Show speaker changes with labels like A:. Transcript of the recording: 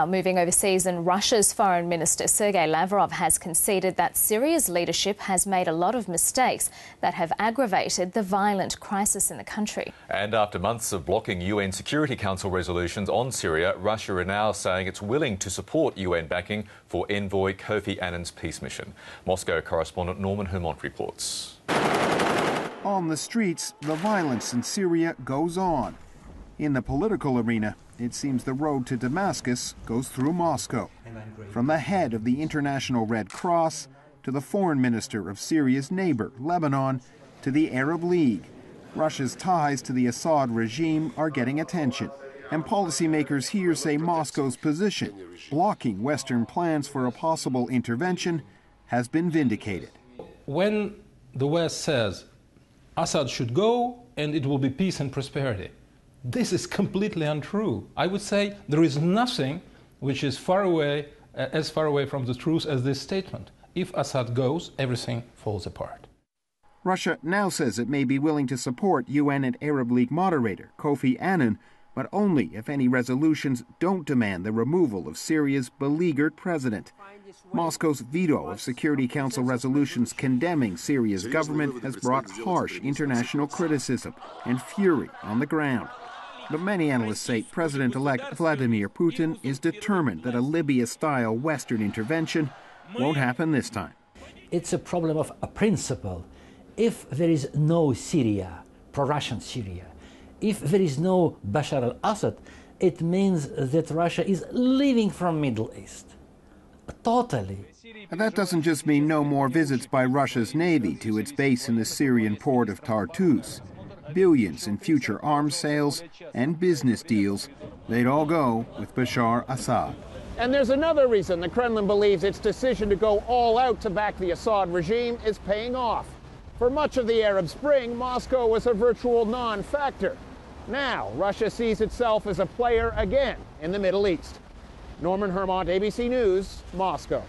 A: Moving overseas, and Russia's Foreign Minister Sergei Lavrov has conceded that Syria's leadership has made a lot of mistakes that have aggravated the violent crisis in the country.
B: And after months of blocking UN Security Council resolutions on Syria, Russia are now saying it's willing to support UN backing for envoy Kofi Annan's peace mission. Moscow correspondent Norman Hermont reports.
C: On the streets, the violence in Syria goes on. In the political arena, it seems the road to Damascus goes through Moscow. From the head of the International Red Cross to the foreign minister of Syria's neighbor, Lebanon, to the Arab League, Russia's ties to the Assad regime are getting attention. And policymakers here say Moscow's position, blocking Western plans for a possible intervention, has been vindicated.
D: When the West says Assad should go and it will be peace and prosperity, this is completely untrue. I would say there is nothing which is as far away from the truth as this statement. If Assad goes, everything falls apart.
C: Russia now says it may be willing to support UN and Arab League moderator Kofi Annan, but only if any resolutions don't demand the removal of Syria's beleaguered president. Moscow's veto of Security Council resolutions condemning Syria's government has brought harsh international criticism and fury on the ground. But many analysts say President-elect Vladimir Putin is determined that a Libya-style Western intervention won't happen this time.
E: It's a problem of a principle. If there is no Syria, pro-Russian Syria, if there is no Bashar al-Assad, it means that Russia is leaving from Middle East. Totally.
C: And that doesn't just mean no more visits by Russia's Navy to its base in the Syrian port of Tartus. Billions in future arms sales and business deals, they'd all go with Bashar Assad.
F: And there's another reason the Kremlin believes its decision to go all out to back the Assad regime is paying off. For much of the Arab Spring, Moscow was a virtual non-factor. Now, Russia sees itself as a player again in the Middle East. Norman Hermont, ABC News, Moscow.